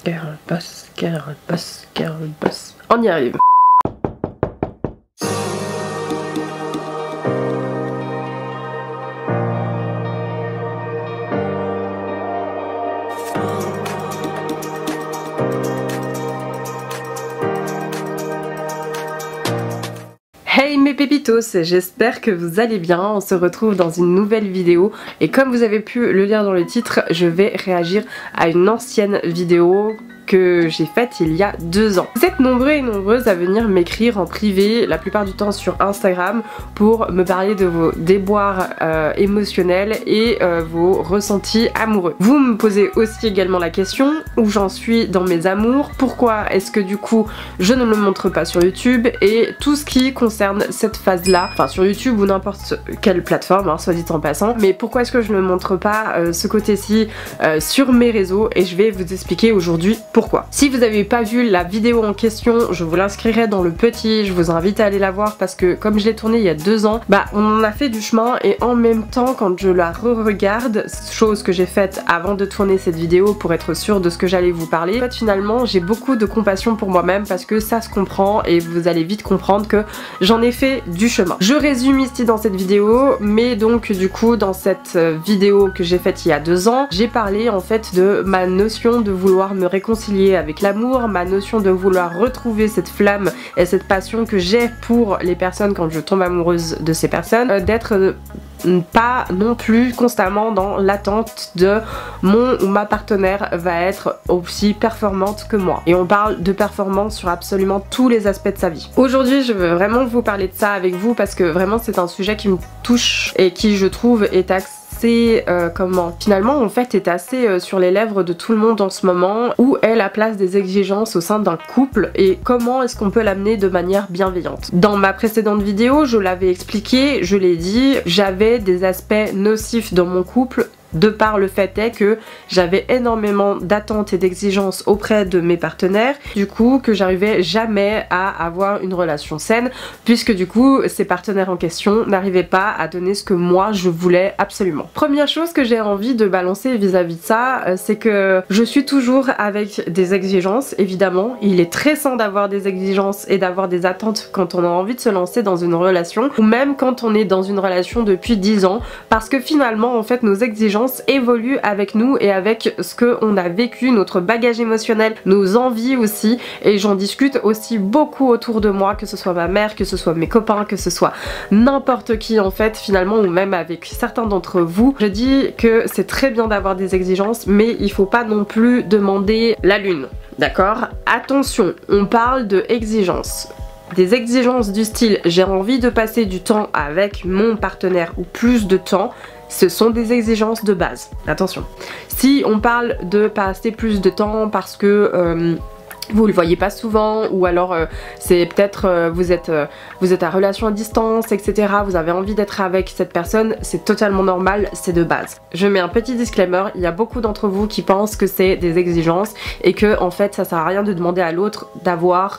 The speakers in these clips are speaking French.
Girl boss, girl boss, girl boss. On y arrive. Hey mes pépitos, j'espère que vous allez bien, on se retrouve dans une nouvelle vidéo et comme vous avez pu le lire dans le titre, je vais réagir à une ancienne vidéo que j'ai faite il y a 2 ans. Vous êtes nombreux et nombreuses à venir m'écrire en privé, la plupart du temps sur Instagram, pour me parler de vos déboires émotionnels et vos ressentis amoureux. Vous me posez aussi également la question où j'en suis dans mes amours, pourquoi est-ce que du coup je ne me montre pas sur YouTube et tout ce qui concerne cette phase là, enfin sur YouTube ou n'importe quelle plateforme, hein, soit dit en passant, mais pourquoi est-ce que je ne montre pas ce côté-ci sur mes réseaux, et je vais vous expliquer aujourd'hui pourquoi. Si vous n'avez pas vu la vidéo en question, je vous l'inscrirai dans le petit, je vous invite à aller la voir parce que comme je l'ai tournée il y a 2 ans, bah on en a fait du chemin, et en même temps quand je la re-regarde, chose que j'ai faite avant de tourner cette vidéo pour être sûre de ce que j'allais vous parler, en fait finalement j'ai beaucoup de compassion pour moi-même parce que ça se comprend et vous allez vite comprendre que j'en ai fait du chemin. Je résume ici dans cette vidéo, mais donc du coup dans cette vidéo que j'ai faite il y a 2 ans, j'ai parlé en fait de ma notion de vouloir me réconcilier avec l'amour, ma notion de vouloir retrouver cette flamme et cette passion que j'ai pour les personnes quand je tombe amoureuse de ces personnes, d'être pas non plus constamment dans l'attente de mon ou ma partenaire va être aussi performante que moi. Et on parle de performance sur absolument tous les aspects de sa vie. Aujourd'hui je veux vraiment vous parler de ça avec vous parce que vraiment c'est un sujet qui me touche et qui je trouve est finalement en fait est assez sur les lèvres de tout le monde en ce moment. Où est la place des exigences au sein d'un couple et comment est-ce qu'on peut l'amener de manière bienveillante? Dans ma précédente vidéo je l'avais expliqué, je l'ai dit, j'avais des aspects nocifs dans mon couple de par le fait est que j'avais énormément d'attentes et d'exigences auprès de mes partenaires, du coup que j'arrivais jamais à avoir une relation saine puisque du coup ces partenaires en question n'arrivaient pas à donner ce que moi je voulais absolument. Première chose que j'ai envie de balancer vis-à-vis de ça, c'est que je suis toujours avec des exigences, évidemment, il est très sain d'avoir des exigences et d'avoir des attentes quand on a envie de se lancer dans une relation ou même quand on est dans une relation depuis 10 ans parce que finalement en fait nos exigences évolue avec nous et avec ce qu'on a vécu, notre bagage émotionnel, nos envies aussi, et j'en discute aussi beaucoup autour de moi, que ce soit ma mère, que ce soit mes copains, que ce soit n'importe qui en fait finalement, ou même avec certains d'entre vous. Je dis que c'est très bien d'avoir des exigences mais il faut pas non plus demander la lune, d'accord? Attention, on parle de exigences. Des exigences du style j'ai envie de passer du temps avec mon partenaire ou plus de temps, ce sont des exigences de base. Attention. Si on parle de passer plus de temps parce que vous le voyez pas souvent, ou alors c'est peut-être vous êtes à relation à distance, etc. Vous avez envie d'être avec cette personne, c'est totalement normal, c'est de base. Je mets un petit disclaimer, il y a beaucoup d'entre vous qui pensent que c'est des exigences et que en fait ça sert à rien de demander à l'autre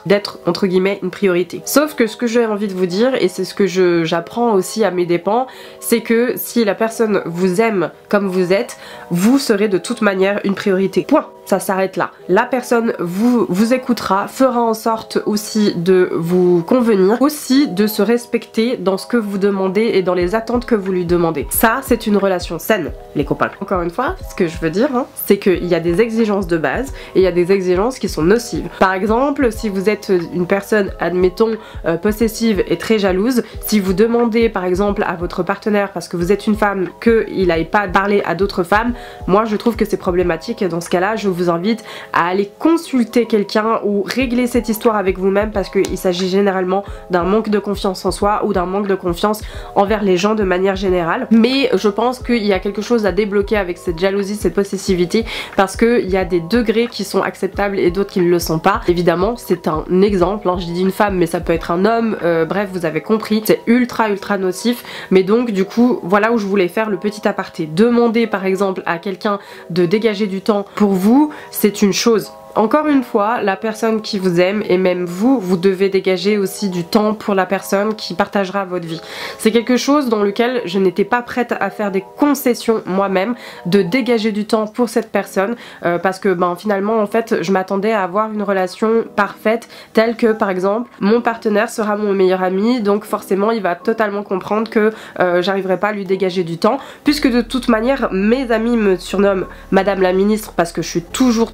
d'être entre guillemets une priorité. Sauf que ce que j'ai envie de vous dire, et c'est ce que j'apprends aussi à mes dépens, c'est que si la personne vous aime comme vous êtes, vous serez de toute manière une priorité. Point. Ça s'arrête là. La personne vous écoutera, fera en sorte aussi de vous convenir, aussi de se respecter dans ce que vous demandez et dans les attentes que vous lui demandez. Ça, c'est une relation saine, les copains. Encore une fois, ce que je veux dire, c'est qu'il y a des exigences de base et il y a des exigences qui sont nocives. Par exemple, si vous êtes une personne, admettons, possessive et très jalouse, si vous demandez par exemple à votre partenaire, parce que vous êtes une femme, qu'il n'aille pas parler à d'autres femmes, moi je trouve que c'est problématique et dans ce cas-là, je vous invite à aller consulter quelqu'un ou régler cette histoire avec vous-même parce qu'il s'agit généralement d'un manque de confiance en soi ou d'un manque de confiance envers les gens de manière générale. Mais je pense qu'il y a quelque chose à débloquer avec cette jalousie, cette possessivité, parce qu'il y a des degrés qui sont acceptables et d'autres qui ne le sont pas. Évidemment, c'est un exemple, hein, je dis une femme mais ça peut être un homme, bref vous avez compris, c'est ultra nocif. Mais donc du coup voilà où je voulais faire le petit aparté. Demander par exemple à quelqu'un de dégager du temps pour vous, c'est une chose. Encore une fois, la personne qui vous aime et même vous, vous devez dégager aussi du temps pour la personne qui partagera votre vie. C'est quelque chose dans lequel je n'étais pas prête à faire des concessions moi-même, de dégager du temps pour cette personne parce que finalement en fait je m'attendais à avoir une relation parfaite telle que par exemple mon partenaire sera mon meilleur ami, donc forcément il va totalement comprendre que j'arriverai pas à lui dégager du temps, puisque de toute manière mes amis me surnomment Madame la Ministre parce que je suis toujours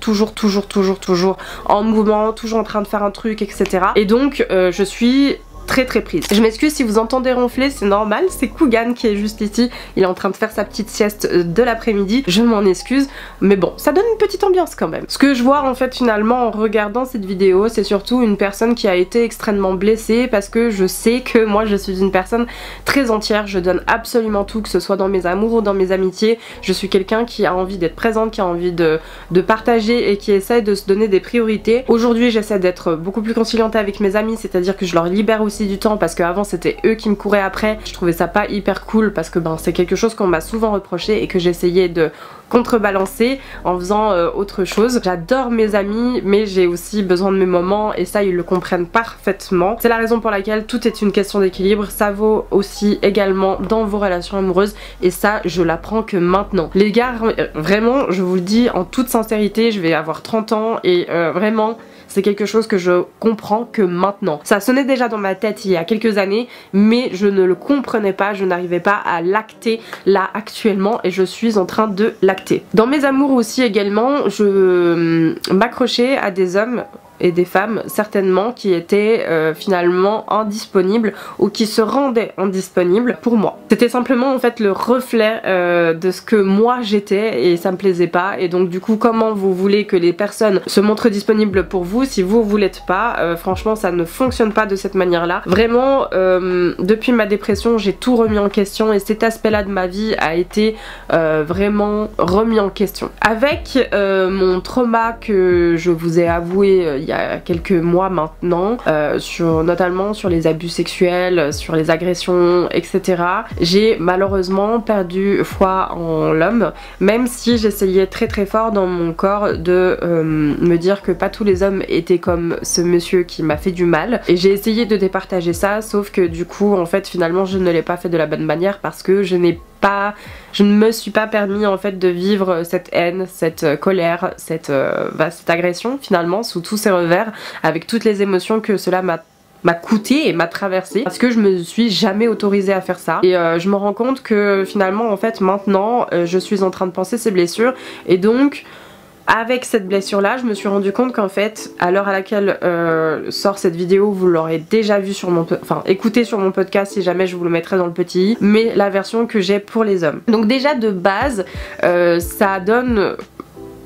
en mouvement, toujours en train de faire un truc, etc. Et donc je suis très prise. Je m'excuse si vous entendez ronfler, c'est normal, c'est Kugan qui est juste ici, il est en train de faire sa petite sieste de l'après-midi, je m'en excuse, mais bon, ça donne une petite ambiance quand même. Ce que je vois en fait finalement en regardant cette vidéo, c'est surtout une personne qui a été extrêmement blessée parce que je sais que moi je suis une personne très entière, je donne absolument tout, que ce soit dans mes amours ou dans mes amitiés, je suis quelqu'un qui a envie d'être présente, qui a envie de partager et qui essaie de se donner des priorités. Aujourd'hui j'essaie d'être beaucoup plus conciliante avec mes amis, c'est-à-dire que je leur libère aussi du temps parce qu'avant c'était eux qui me couraient après. Je trouvais ça pas hyper cool parce que c'est quelque chose qu'on m'a souvent reproché et que j'essayais de contrebalancer en faisant autre chose. J'adore mes amis mais j'ai aussi besoin de mes moments et ça ils le comprennent parfaitement. C'est la raison pour laquelle tout est une question d'équilibre. Ça vaut aussi également dans vos relations amoureuses et ça je l'apprends que maintenant. Les gars, vraiment je vous le dis en toute sincérité, je vais avoir 30 ans et vraiment c'est quelque chose que je comprends que maintenant. Ça sonnait déjà dans ma tête il y a quelques années, mais je ne le comprenais pas, je n'arrivais pas à l'acter là actuellement et je suis en train de l'acter. Dans mes amours aussi également, je m'accrochais à des hommes et des femmes certainement qui étaient finalement indisponibles ou qui se rendaient indisponibles pour moi. C'était simplement en fait le reflet de ce que moi j'étais et ça me plaisait pas, et donc du coup comment vous voulez que les personnes se montrent disponibles pour vous si vous l'êtes pas, franchement ça ne fonctionne pas de cette manière là. Vraiment depuis ma dépression j'ai tout remis en question et cet aspect là de ma vie a été vraiment remis en question. Avec mon trauma que je vous ai avoué il y a quelques mois maintenant, notamment sur les abus sexuels, sur les agressions, etc. J'ai malheureusement perdu foi en l'homme, même si j'essayais très fort dans mon corps de me dire que pas tous les hommes étaient comme ce monsieur qui m'a fait du mal, et j'ai essayé de départager ça, sauf que du coup en fait finalement je ne l'ai pas fait de la bonne manière parce que je ne me suis pas permis en fait de vivre cette haine, cette colère, cette agression finalement sous tous ses revers, avec toutes les émotions que cela m'a coûté et m'a traversé, parce que je me suis jamais autorisée à faire ça. Et je me rends compte que finalement en fait maintenant je suis en train de penser ces blessures, et donc avec cette blessure là je me suis rendu compte qu'en fait à l'heure à laquelle sort cette vidéo vous l'aurez déjà vu sur mon écouté sur mon podcast, si jamais je vous le mettrai dans le petit i, mais la version que j'ai pour les hommes. Donc déjà de base ça donne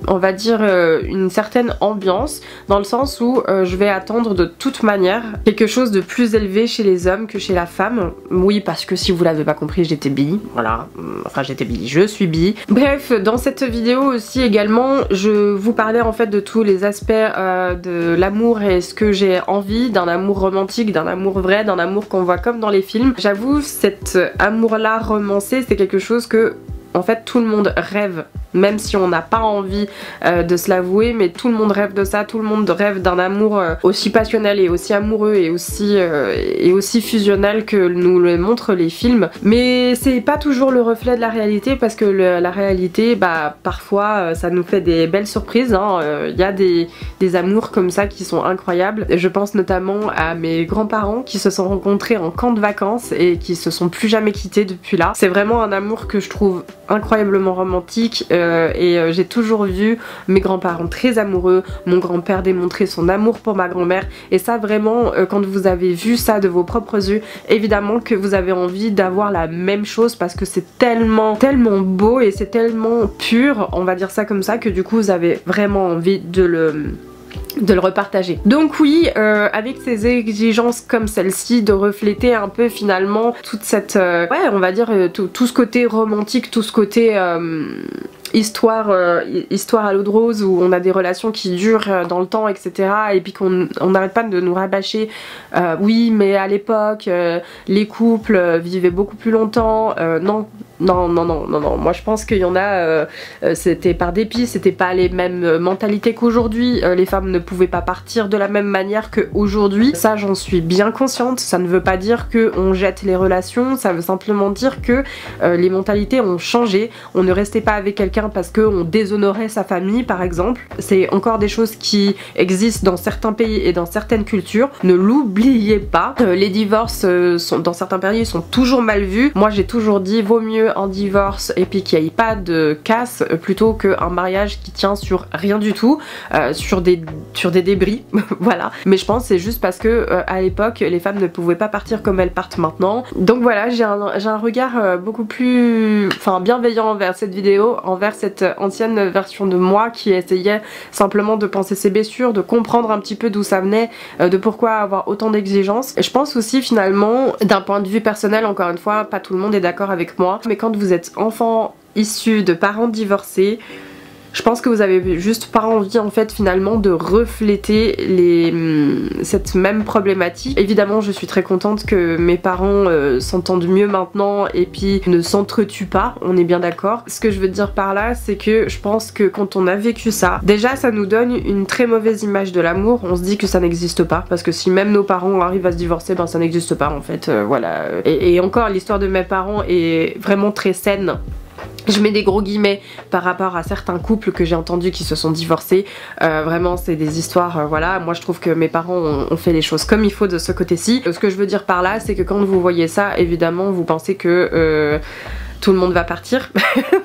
on va dire une certaine ambiance, dans le sens où je vais attendre de toute manière quelque chose de plus élevé chez les hommes que chez la femme. Oui, parce que si vous l'avez pas compris, j'étais bi, voilà, enfin j'étais bi, je suis bi. Bref, dans cette vidéo aussi également, je vous parlais en fait de tous les aspects de l'amour et ce que j'ai envie, d'un amour romantique, d'un amour vrai, d'un amour qu'on voit comme dans les films. J'avoue, cet amour là romancé, c'est quelque chose que en fait tout le monde rêve, même si on n'a pas envie de se l'avouer, mais tout le monde rêve de ça, tout le monde rêve d'un amour aussi passionnel et aussi amoureux et aussi fusionnel que nous le montrent les films. Mais c'est pas toujours le reflet de la réalité, parce que la réalité, parfois ça nous fait des belles surprises, hein. Y a des amours comme ça qui sont incroyables. Je pense notamment à mes grands-parents qui se sont rencontrés en camp de vacances et qui se sont plus jamais quittés depuis là. C'est vraiment un amour que je trouve incroyablement romantique, et j'ai toujours vu mes grands-parents très amoureux, mon grand-père démontrer son amour pour ma grand-mère, et ça vraiment quand vous avez vu ça de vos propres yeux, évidemment que vous avez envie d'avoir la même chose, parce que c'est tellement beau et c'est tellement pur, on va dire ça comme ça, que du coup vous avez vraiment envie de le repartager. Donc oui, avec ces exigences comme celle-ci, de refléter un peu finalement toute cette ouais, on va dire tout ce côté romantique, tout ce côté histoire à l'eau de rose, où on a des relations qui durent dans le temps, etc. et puis qu'on n'arrête pas de nous rabâcher oui mais à l'époque les couples vivaient beaucoup plus longtemps. Non, Non, non, non, non, non. Moi je pense qu'il y en a, c'était par dépit, c'était pas les mêmes mentalités qu'aujourd'hui. Les femmes ne pouvaient pas partir de la même manière qu'aujourd'hui. Ça, j'en suis bien consciente. Ça ne veut pas dire qu'on jette les relations, ça veut simplement dire que les mentalités ont changé. On ne restait pas avec quelqu'un parce qu'on déshonorait sa famille, par exemple. C'est encore des choses qui existent dans certains pays et dans certaines cultures. Ne l'oubliez pas. Les divorces dans certains pays sont toujours mal vus. Moi, j'ai toujours dit, vaut mieux un divorce et puis qu'il n'y ait pas de casse plutôt qu'un mariage qui tient sur rien du tout, sur des débris. Voilà. Mais je pense que c'est juste parce que à l'époque les femmes ne pouvaient pas partir comme elles partent maintenant. Donc voilà, j'ai un regard beaucoup plus bienveillant envers cette vidéo, envers cette ancienne version de moi qui essayait simplement de penser ses blessures, de comprendre un petit peu d'où ça venait, de pourquoi avoir autant d'exigences. Je pense aussi finalement, d'un point de vue personnel, encore une fois, pas tout le monde est d'accord avec moi, mais quand vous êtes enfant issu de parents divorcés, je pense que vous avez juste pas envie en fait finalement de refléter cette même problématique. Évidemment je suis très contente que mes parents s'entendent mieux maintenant et puis ne s'entretuent pas, on est bien d'accord. Ce que je veux dire par là c'est que je pense que quand on a vécu ça, déjà ça nous donne une très mauvaise image de l'amour. On se dit que ça n'existe pas parce que si même nos parents arrivent à se divorcer, ben ça n'existe pas en fait, voilà. Et encore l'histoire de mes parents est vraiment très saine. Je mets des gros guillemets par rapport à certains couples que j'ai entendus qui se sont divorcés. Vraiment c'est des histoires, voilà. Moi je trouve que mes parents ont fait les choses comme il faut de ce côté-ci. Ce que je veux dire par là c'est que quand vous voyez ça, évidemment vous pensez que tout le monde va partir.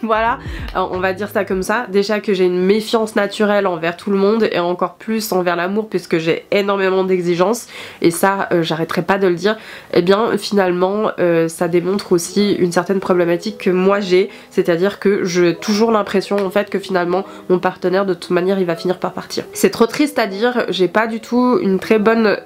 Voilà, on va dire ça comme ça. Déjà que j'ai une méfiance naturelle envers tout le monde et encore plus envers l'amour puisque j'ai énormément d'exigences et ça j'arrêterai pas de le dire. Et bien finalement ça démontre aussi une certaine problématique que moi j'ai, c'est-à-dire que j'ai toujours l'impression en fait que finalement mon partenaire de toute manière il va finir par partir. C'est trop triste à dire, j'ai pas du tout une très bonne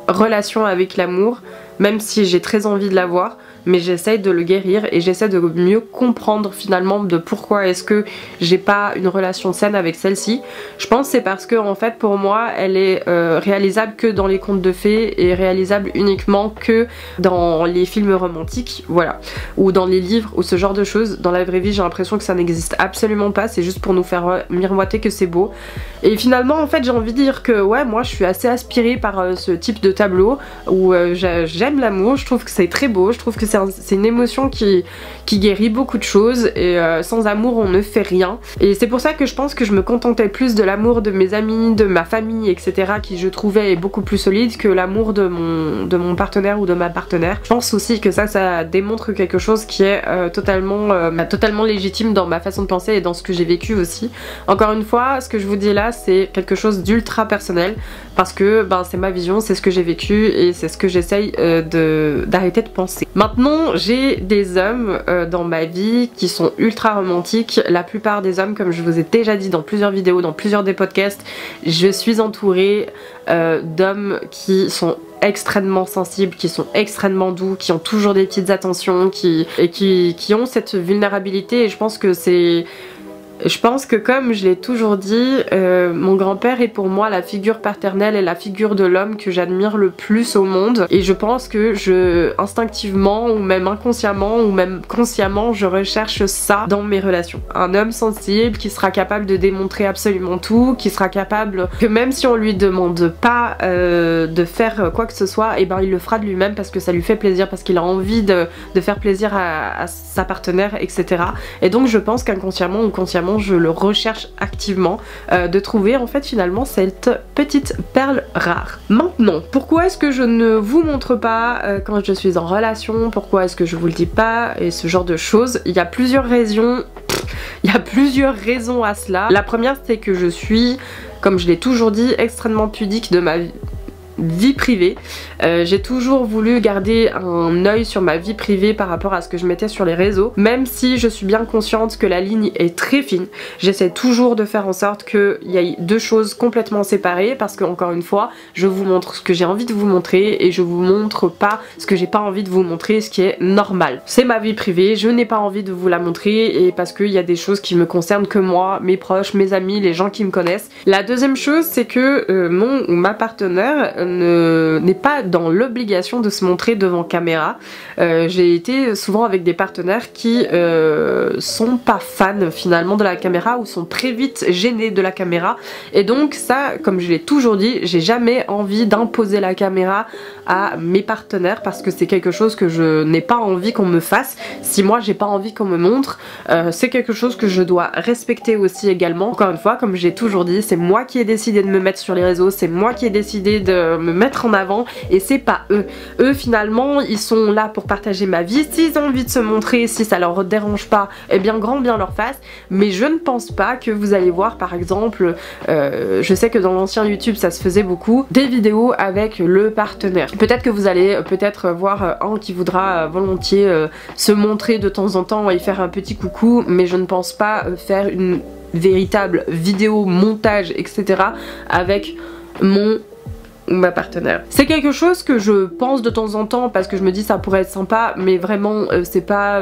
relation avec l'amour, même si j'ai très envie de l'avoir. Mais j'essaye de le guérir et j'essaie de mieux comprendre finalement de pourquoi est-ce que j'ai pas une relation saine avec celle-ci. Je pense que c'est parce que en fait pour moi elle est réalisable que dans les contes de fées et réalisable uniquement que dans les films romantiques, voilà, ou dans les livres ou ce genre de choses. Dans la vraie vie j'ai l'impression que ça n'existe absolument pas, c'est juste pour nous faire miroiter que c'est beau. Et finalement en fait j'ai envie de dire que ouais, moi je suis assez aspirée par ce type de tableau où j'aime l'amour, je trouve que c'est très beau, je trouve que c'est une émotion qui guérit beaucoup de choses et sans amour on ne fait rien. Et c'est pour ça que je pense que je me contentais plus de l'amour de mes amis, de ma famille, etc. qui je trouvais est beaucoup plus solide que l'amour de mon partenaire ou de ma partenaire. Je pense aussi que ça démontre quelque chose qui est totalement légitime dans ma façon de penser et dans ce que j'ai vécu aussi. Encore une fois, ce que je vous dis là c'est quelque chose d'ultra personnel parce que c'est ma vision, c'est ce que j'ai vécu et c'est ce que j'essaye d'arrêter de penser. Maintenant j'ai des hommes dans ma vie qui sont ultra romantiques. La plupart des hommes, comme je vous ai déjà dit dans plusieurs vidéos, dans plusieurs des podcasts, je suis entourée d'hommes qui sont extrêmement sensibles, qui sont extrêmement doux, qui ont toujours des petites attentions, qui ont cette vulnérabilité et je pense que comme je l'ai toujours dit, mon grand-père est pour moi la figure paternelle et la figure de l'homme que j'admire le plus au monde. Et je pense que instinctivement ou même inconsciemment ou même consciemment, je recherche ça dans mes relations. Un homme sensible qui sera capable de démontrer absolument tout, qui sera capable que même si on lui demande pas de faire quoi que ce soit, et il le fera de lui-même parce que ça lui fait plaisir, parce qu'il a envie de faire plaisir à sa partenaire, etc. Et donc je pense qu'inconsciemment ou consciemment je le recherche activement de trouver en fait finalement cette petite perle rare. Maintenant, pourquoi est-ce que je ne vous montre pas quand je suis en relation, pourquoi est-ce que je vous le dis pas et ce genre de choses? Il y a plusieurs raisons. Il y a plusieurs raisons à cela. La première c'est que je suis, comme je l'ai toujours dit, extrêmement pudique de ma vie privée. J'ai toujours voulu garder un œil sur ma vie privée par rapport à ce que je mettais sur les réseaux, même si je suis bien consciente que la ligne est très fine. J'essaie toujours de faire en sorte qu'il y ait deux choses complètement séparées parce que encore une fois je vous montre ce que j'ai envie de vous montrer et je vous montre pas ce que j'ai pas envie de vous montrer, ce qui est normal. C'est ma vie privée, je n'ai pas envie de vous la montrer et parce qu'il y a des choses qui me concernent que moi, mes proches, mes amis, les gens qui me connaissent. La deuxième chose c'est que mon ou ma partenaire n'est pas dans l'obligation de se montrer devant caméra. J'ai été souvent avec des partenaires qui sont pas fans finalement de la caméra ou sont très vite gênés de la caméra, et donc ça, comme je l'ai toujours dit, j'ai jamais envie d'imposer la caméra à mes partenaires parce que c'est quelque chose que je n'ai pas envie qu'on me fasse. Si moi j'ai pas envie qu'on me montre, c'est quelque chose que je dois respecter aussi également. Encore une fois, comme j'ai toujours dit, c'est moi qui ai décidé de me mettre sur les réseaux, c'est moi qui ai décidé de me mettre en avant et c'est pas eux. Eux finalement ils sont là pour partager ma vie, s'ils ont envie de se montrer, si ça leur dérange pas, eh bien grand bien leur face, mais je ne pense pas que vous allez voir par exemple, je sais que dans l'ancien YouTube ça se faisait beaucoup, des vidéos avec le partenaire. Peut-être que vous allez voir un qui voudra volontiers se montrer de temps en temps et faire un petit coucou, mais je ne pense pas faire une véritable vidéo montage etc avec mon ou ma partenaire. C'est quelque chose que je pense de temps en temps parce que je me dis ça pourrait être sympa, mais vraiment c'est pas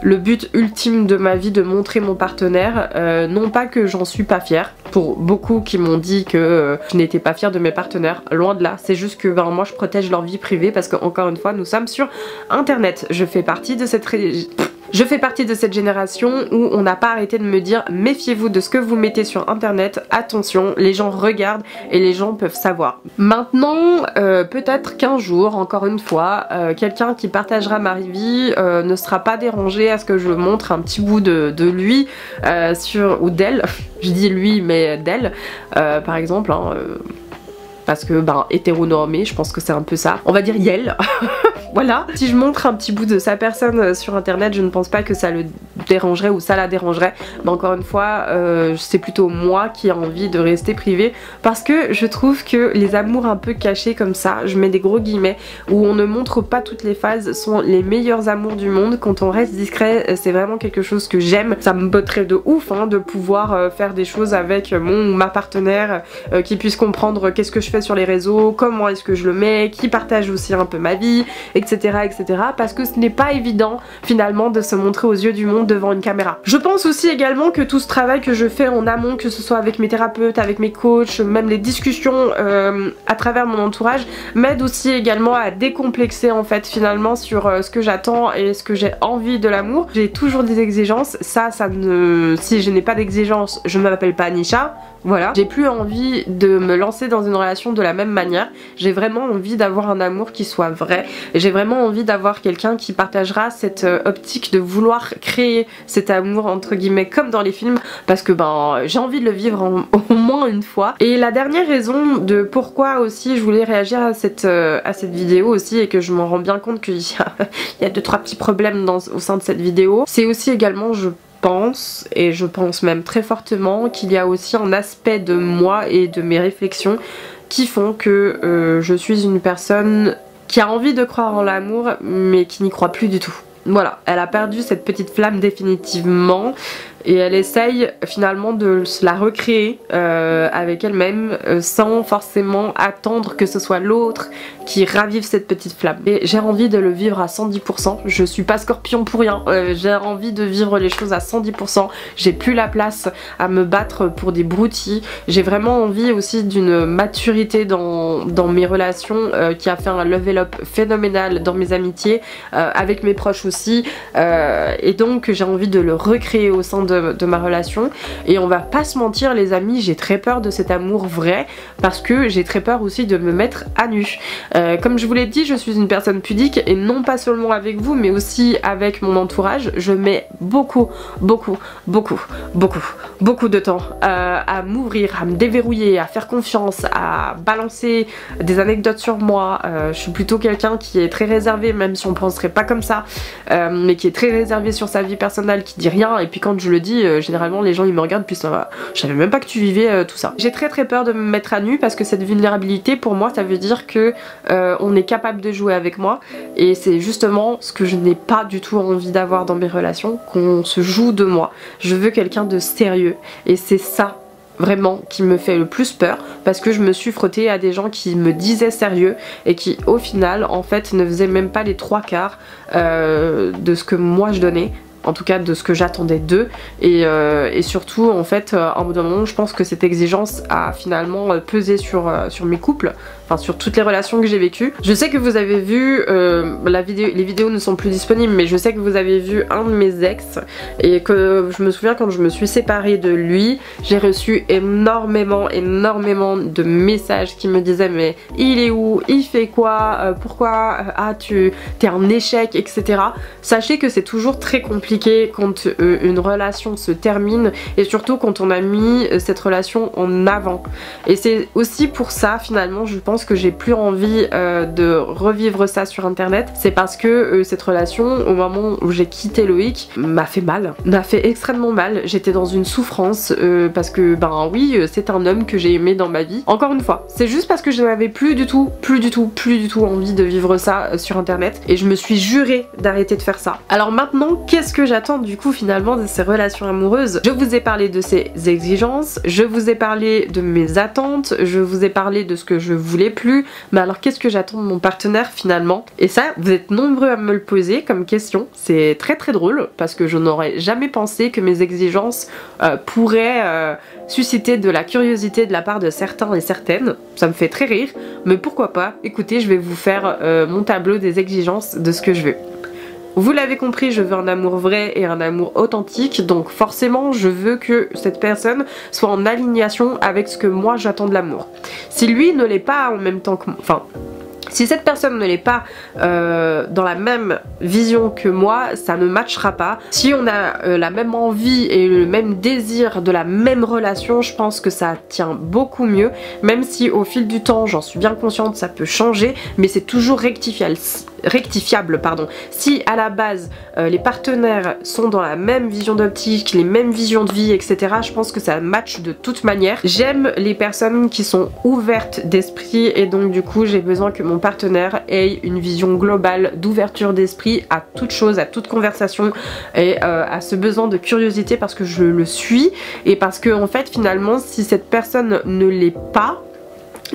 le but ultime de ma vie de montrer mon partenaire. Non pas que j'en suis pas fière, pour beaucoup qui m'ont dit que je n'étais pas fière de mes partenaires, loin de là, c'est juste que moi je protège leur vie privée parce que encore une fois nous sommes sur internet. Je fais partie de cette génération où on n'a pas arrêté de me dire méfiez-vous de ce que vous mettez sur internet, attention, les gens regardent et les gens peuvent savoir. Maintenant, peut-être qu'un jour, encore une fois, quelqu'un qui partagera ma vie ne sera pas dérangé à ce que je montre un petit bout de lui ou d'elle, je dis lui mais d'elle, par exemple, hein, parce que hétéronormé, je pense que c'est un peu ça, on va dire yel. Voilà, si je montre un petit bout de sa personne sur internet, je ne pense pas que ça le dérangerait ou ça la dérangerait, mais encore une fois c'est plutôt moi qui ai envie de rester privée parce que je trouve que les amours un peu cachés comme ça, je mets des gros guillemets, où on ne montre pas toutes les phases, sont les meilleurs amours du monde. Quand on reste discret, c'est vraiment quelque chose que j'aime. Ça me botterait de ouf hein, de pouvoir faire des choses avec mon ou ma partenaire qui puisse comprendre qu'est-ce que je fais sur les réseaux, comment est-ce que je le mets, qui partage aussi un peu ma vie, etc. parce que ce n'est pas évident finalement de se montrer aux yeux du monde devant une caméra. Je pense aussi également que tout ce travail que je fais en amont, que ce soit avec mes thérapeutes, avec mes coachs, même les discussions à travers mon entourage, m'aide aussi également à décomplexer en fait finalement sur ce que j'attends et ce que j'ai envie de l'amour. J'ai toujours des exigences, si je n'ai pas d'exigences, je ne m'appelle pas Nisha. Voilà, j'ai plus envie de me lancer dans une relation de la même manière. J'ai vraiment envie d'avoir un amour qui soit vrai. J'ai vraiment envie d'avoir quelqu'un qui partagera cette optique de vouloir créer cet amour entre guillemets comme dans les films, parce que j'ai envie de le vivre au moins une fois. Et la dernière raison de pourquoi aussi je voulais réagir à cette vidéo aussi, et que je m'en rends bien compte qu'il y a 2-3 petits problèmes au sein de cette vidéo, c'est aussi également je pense même très fortement qu'il y a aussi un aspect de moi et de mes réflexions qui font que je suis une personne qui a envie de croire en l'amour mais qui n'y croit plus du tout. Voilà, elle a perdu cette petite flamme définitivement et elle essaye finalement de se la recréer avec elle-même sans forcément attendre que ce soit l'autre qui ravive cette petite flamme. Et j'ai envie de le vivre à 110%, je suis pas Scorpion pour rien, j'ai envie de vivre les choses à 110%, j'ai plus la place à me battre pour des broutilles, j'ai vraiment envie aussi d'une maturité dans mes relations qui a fait un level up phénoménal dans mes amitiés, avec mes proches aussi, et donc j'ai envie de le recréer au sein de ma relation. Et on va pas se mentir les amis, j'ai très peur de cet amour vrai parce que j'ai très peur aussi de me mettre à nu. Comme je vous l'ai dit, je suis une personne pudique et non pas seulement avec vous mais aussi avec mon entourage. Je mets beaucoup de temps à m'ouvrir, à me déverrouiller, à faire confiance, à balancer des anecdotes sur moi. Je suis plutôt quelqu'un qui est très réservé, même si on penserait pas comme ça, mais qui est très réservé sur sa vie personnelle, qui dit rien, et puis quand je le dis, généralement les gens ils me regardent puis ça va, je savais même pas que tu vivais tout ça. J'ai très peur de me mettre à nu parce que cette vulnérabilité pour moi ça veut dire que on est capable de jouer avec moi, et c'est justement ce que je n'ai pas du tout envie d'avoir dans mes relations, qu'on se joue de moi. Je veux quelqu'un de sérieux et c'est ça vraiment qui me fait le plus peur, parce que je me suis frottée à des gens qui me disaient sérieux et qui au final en fait ne faisaient même pas les 3/4 de ce que moi je donnais. en tout cas de ce que j'attendais d'eux, et surtout en fait à un bout d'un moment je pense que cette exigence a finalement pesé sur mes couples, enfin sur toutes les relations que j'ai vécues. Je sais que vous avez vu, les vidéos ne sont plus disponibles, mais je sais que vous avez vu un de mes ex, et que je me souviens quand je me suis séparée de lui, j'ai reçu énormément de messages qui me disaient mais il est où, il fait quoi, pourquoi t'es un échec, etc. Sachez que c'est toujours très compliqué quand une relation se termine, et surtout quand on a mis cette relation en avant. Et c'est aussi pour ça finalement je pense que j'ai plus envie de revivre ça sur internet. C'est parce que cette relation, au moment où j'ai quitté Loïc, m'a fait mal, m'a fait extrêmement mal. J'étais dans une souffrance parce que ben oui, c'est un homme que j'ai aimé dans ma vie. Encore une fois, c'est juste parce que je n'avais plus du tout envie de vivre ça sur internet, et je me suis juré d'arrêter de faire ça. Alors maintenant, qu'est-ce que j'attends du coup finalement de ces relations amoureuses? Je vous ai parlé de ces exigences, je vous ai parlé de mes attentes, je vous ai parlé de ce que je voulais plus, mais alors qu'est-ce que j'attends de mon partenaire finalement? Et ça, vous êtes nombreux à me le poser comme question, c'est très drôle parce que je n'aurais jamais pensé que mes exigences pourraient susciter de la curiosité de la part de certains et certaines. Ça me fait très rire, mais pourquoi pas? Écoutez, je vais vous faire mon tableau des exigences de ce que je veux. Vous l'avez compris, je veux un amour vrai et un amour authentique, donc forcément je veux que cette personne soit en alignation avec ce que moi j'attends de l'amour. Si lui ne l'est pas en même temps que moi, enfin, si cette personne ne l'est pas dans la même vision que moi, ça ne matchera pas. Si on a la même envie et le même désir de la même relation, je pense que ça tient beaucoup mieux, même si au fil du temps, j'en suis bien consciente, ça peut changer, mais c'est toujours rectifiable, pardon. Si à la base les partenaires sont dans la même vision d'optique, les mêmes visions de vie, etc., je pense que ça match de toute manière. J'aime les personnes qui sont ouvertes d'esprit, et donc du coup j'ai besoin que mon partenaire ait une vision globale d'ouverture d'esprit à toute chose, à toute conversation, et à ce besoin de curiosité, parce que je le suis, et parce que en fait finalement si cette personne ne l'est pas,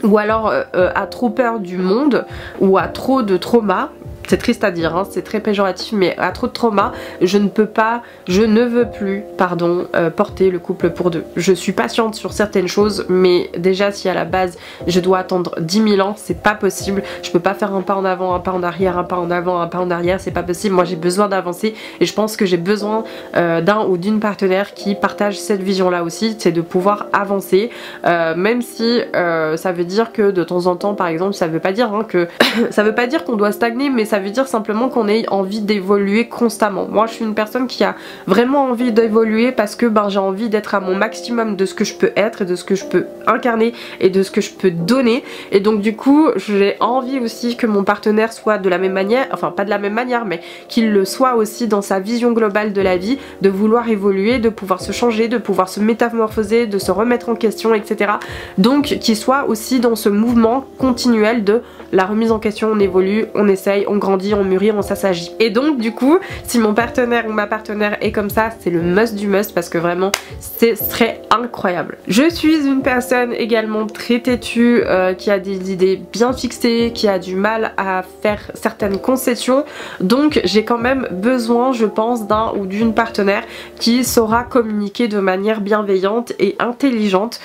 ou alors a trop peur du monde, ou a trop de trauma, c'est triste à dire, hein, c'est très péjoratif, mais à trop de trauma, je ne veux plus, pardon, porter le couple pour deux. Je suis patiente sur certaines choses, mais déjà si à la base je dois attendre 10 000 ans, c'est pas possible. Je peux pas faire un pas en avant, un pas en arrière, un pas en avant, un pas en arrière, c'est pas possible. Moi j'ai besoin d'avancer, et je pense que j'ai besoin d'un ou d'une partenaire qui partage cette vision là aussi, c'est de pouvoir avancer, même si ça veut dire que de temps en temps, par exemple, ça veut pas dire hein, que ça veut pas dire qu'on doit stagner, mais ça veut dire simplement qu'on ait envie d'évoluer constamment. Moi je suis une personne qui a vraiment envie d'évoluer parce que ben, j'ai envie d'être à mon maximum de ce que je peux être et de ce que je peux incarner et de ce que je peux donner, et donc du coup j'ai envie aussi que mon partenaire soit de la même manière, enfin pas de la même manière, mais qu'il le soit aussi dans sa vision globale de la vie, de vouloir évoluer, de pouvoir se changer, de pouvoir se métamorphoser, de se remettre en question, etc. Donc qu'il soit aussi dans ce mouvement continuel de la remise en question, on évolue, on essaye, on grandit, on mûrit, on s'assagit. Et donc du coup, si mon partenaire ou ma partenaire est comme ça, c'est le must du must, parce que vraiment, ce serait incroyable. Je suis une personne également très têtue, qui a des idées bien fixées, qui a du mal à faire certaines concessions, donc j'ai quand même besoin, je pense, d'un ou d'une partenaire qui saura communiquer de manière bienveillante et intelligente,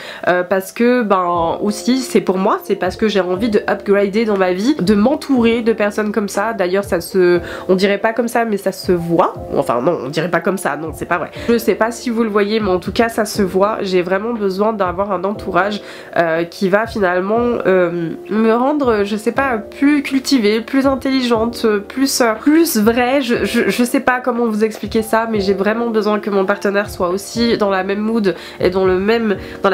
parce que ben aussi c'est pour moi, c'est parce que j'ai envie de upgrader dans ma vie, de m'entourer de personnes comme ça. D'ailleurs ça se, on dirait pas comme ça mais ça se voit, enfin non on dirait pas comme ça, non c'est pas vrai, je sais pas si vous le voyez mais en tout cas ça se voit. J'ai vraiment besoin d'avoir un entourage qui va finalement me rendre, je sais pas, plus cultivée, plus intelligente, plus vraie, je sais pas comment vous expliquer ça, mais j'ai vraiment besoin que mon partenaire soit aussi dans la même mood et dans la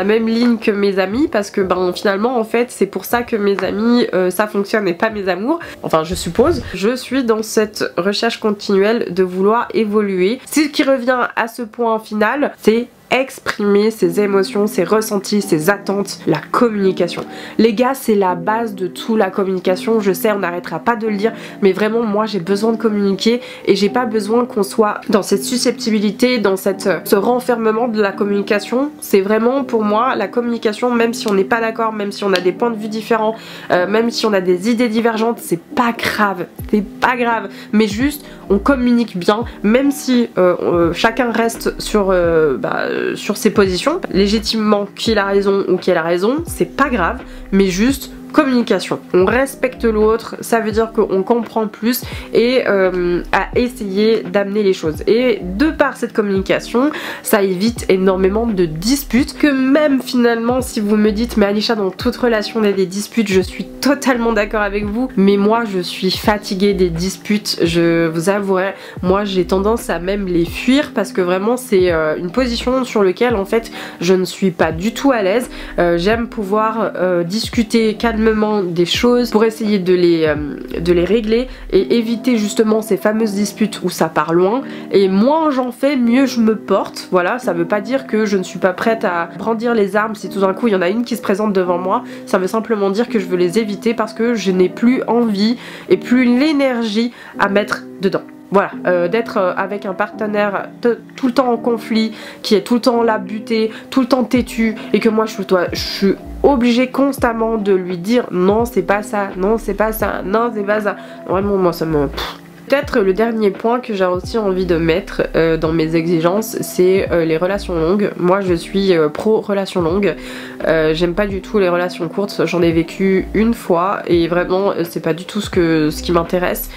même ligne que mes amis, parce que ben finalement en fait c'est pour ça que mes amis ça fonctionne et pas mes amours, enfin je suppose. Je suis dans cette recherche continuelle de vouloir évoluer. Ce qui revient à ce point final, c'est exprimer ses émotions, ses ressentis, ses attentes, la communication. Les gars, c'est la base de tout, la communication. Je sais, on n'arrêtera pas de le dire, mais vraiment moi j'ai besoin de communiquer et j'ai pas besoin qu'on soit dans cette susceptibilité, dans ce renfermement de la communication. C'est vraiment pour moi la communication, même si on n'est pas d'accord, même si on a des points de vue différents, même si on a des idées divergentes, c'est pas grave, mais juste on communique bien, même si chacun reste sur ses positions, légitimement qu'il a raison ou qu'elle a raison, c'est pas grave, mais juste communication. On respecte l'autre, ça veut dire qu'on comprend plus et à essayer d'amener les choses. Et de par cette communication, ça évite énormément de disputes, que même finalement si vous me dites mais Anisha, dans toute relation il y a des disputes, je suis totalement d'accord avec vous, mais moi je suis fatiguée des disputes, je vous avouerai, moi j'ai tendance à même les fuir parce que vraiment c'est une position sur laquelle en fait je ne suis pas du tout à l'aise. J'aime pouvoir discuter calmement des choses pour essayer de les régler et éviter justement ces fameuses disputes où ça part loin, et moins j'en fais mieux je me porte. Voilà, ça veut pas dire que je ne suis pas prête à brandir les armes si tout d'un coup il y en a une qui se présente devant moi, ça veut simplement dire que je veux les éviter parce que je n'ai plus envie et plus l'énergie à mettre dedans. Voilà, d'être avec un partenaire tout le temps en conflit, qui est tout le temps là buté, tout le temps têtu, et que moi je suis obligée constamment de lui dire non c'est pas ça, non c'est pas ça, non c'est pas ça. Vraiment moi ça me... Peut-être le dernier point que j'ai aussi envie de mettre dans mes exigences, c'est les relations longues. Moi je suis pro relations longues, j'aime pas du tout les relations courtes, j'en ai vécu une fois et vraiment c'est pas du tout ce qui m'intéresse.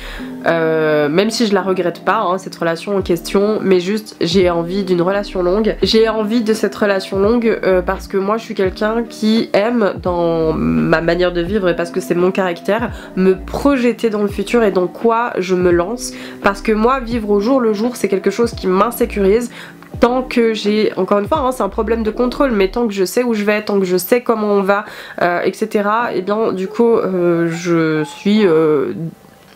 Même si je la regrette pas hein, cette relation en question, mais juste j'ai envie d'une relation longue. J'ai envie de cette relation longue parce que moi je suis quelqu'un qui aime, dans ma manière de vivre et parce que c'est mon caractère, me projeter dans le futur et dans quoi je me lance, parce que moi vivre au jour le jour c'est quelque chose qui m'insécurise. Tant que j'ai, encore une fois hein, c'est un problème de contrôle, mais tant que je sais où je vais, tant que je sais comment on va, etc, et bien du coup je suis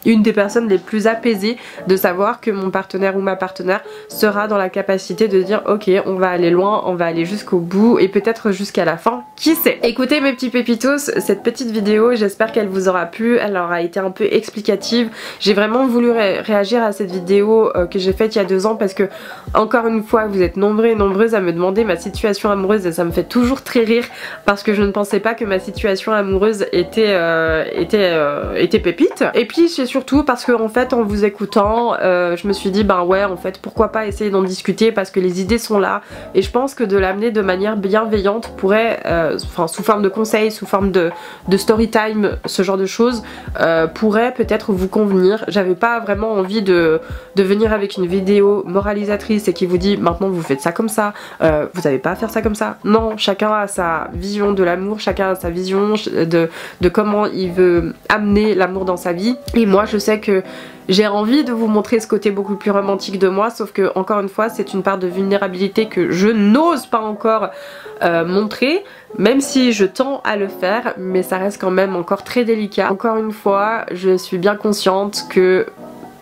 une des personnes les plus apaisées de savoir que mon partenaire ou ma partenaire sera dans la capacité de dire ok on va aller loin, on va aller jusqu'au bout et peut-être jusqu'à la fin, qui sait. Écoutez mes petits pépitos, cette petite vidéo j'espère qu'elle vous aura plu, elle aura été un peu explicative. J'ai vraiment voulu réagir à cette vidéo que j'ai faite il y a 2 ans parce que encore une fois vous êtes nombreux et nombreuses à me demander ma situation amoureuse et ça me fait toujours très rire parce que je ne pensais pas que ma situation amoureuse était pépite. Et puis c'est surtout parce que en fait en vous écoutant je me suis dit ben ouais en fait pourquoi pas essayer d'en discuter parce que les idées sont là et je pense que de l'amener de manière bienveillante pourrait, enfin sous forme de conseils, sous forme de story time, ce genre de choses pourrait peut-être vous convenir. J'avais pas vraiment envie de venir avec une vidéo moralisatrice et qui vous dit maintenant vous faites ça comme ça, vous avez pas à faire ça comme ça. Non, chacun a sa vision de l'amour, chacun a sa vision de comment il veut amener l'amour dans sa vie, et moi je sais que j'ai envie de vous montrer ce côté beaucoup plus romantique de moi, sauf que encore une fois c'est une part de vulnérabilité que je n'ose pas encore montrer, même si je tends à le faire, mais ça reste quand même encore très délicat. Encore une fois je suis bien consciente que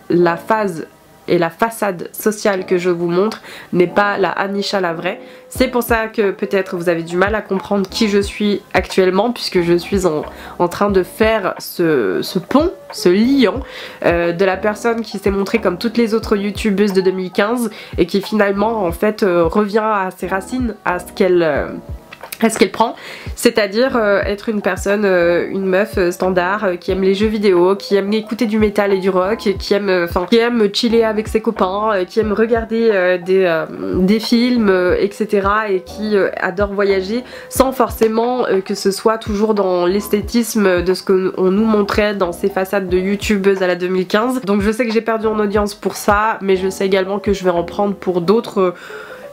la phase et la façade sociale que je vous montre n'est pas la Anisha la vraie. C'est pour ça que peut-être vous avez du mal à comprendre qui je suis actuellement, puisque je suis en train de faire ce pont, ce liant de la personne qui s'est montrée comme toutes les autres youtubeuses de 2015 et qui finalement en fait revient à ses racines, à ce qu'elle prend, c'est-à-dire être une personne, une meuf standard qui aime les jeux vidéo, qui aime écouter du métal et du rock, qui aime chiller avec ses copains, qui aime regarder des films, etc. et qui adore voyager sans forcément que ce soit toujours dans l'esthétisme de ce qu'on nous montrait dans ces façades de youtubeuses à la 2015. Donc je sais que j'ai perdu en audience pour ça, mais je sais également que je vais en prendre pour d'autres...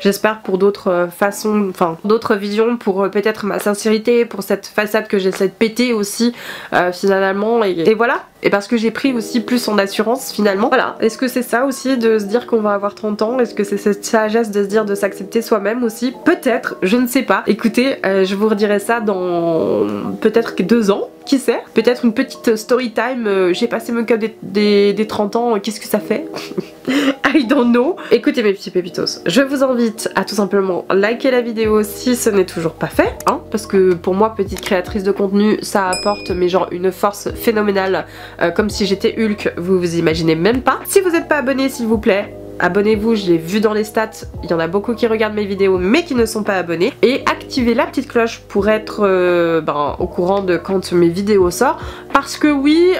J'espère pour d'autres façons, enfin d'autres visions, pour peut-être ma sincérité, pour cette façade que j'essaie de péter aussi finalement, et voilà. et parce que j'ai pris aussi plus en assurance finalement. Voilà, est-ce que c'est ça aussi de se dire qu'on va avoir 30 ans? Est-ce que c'est cette sagesse de se dire de s'accepter soi-même aussi? Peut-être, je ne sais pas. Écoutez, je vous redirai ça dans peut-être que 2 ans. Qui sait? Peut-être une petite story time, j'ai passé mon cap des 30 ans, qu'est-ce que ça fait? I don't know. Écoutez mes petits pépitos, je vous invite à tout simplement liker la vidéo si ce n'est toujours pas fait, hein, parce que pour moi, petite créatrice de contenu, ça apporte mais genre une force phénoménale, comme si j'étais Hulk, vous vous imaginez même pas. Si vous n'êtes pas abonné, s'il vous plaît, abonnez-vous, je l'ai vu dans les stats, il y en a beaucoup qui regardent mes vidéos mais qui ne sont pas abonnés. Et activez la petite cloche pour être au courant de quand mes vidéos sortent. Parce que oui,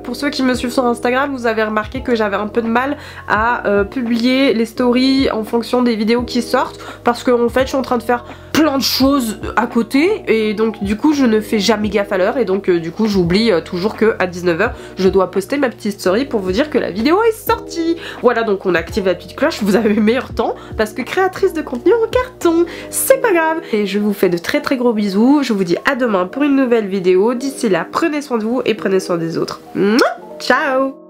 pour ceux qui me suivent sur Instagram, vous avez remarqué que j'avais un peu de mal à publier les stories en fonction des vidéos qui sortent. Parce que en fait, je suis en train de faire plein de choses à côté et donc du coup je ne fais jamais gaffe à l'heure et donc du coup j'oublie toujours que à 19 h je dois poster ma petite story pour vous dire que la vidéo est sortie. Voilà, donc on active la petite cloche, vous avez le meilleur temps parce que créatrice de contenu en carton, c'est pas grave. Et je vous fais de très très gros bisous, je vous dis à demain pour une nouvelle vidéo. D'ici là, prenez soin de vous et prenez soin des autres. Ciao.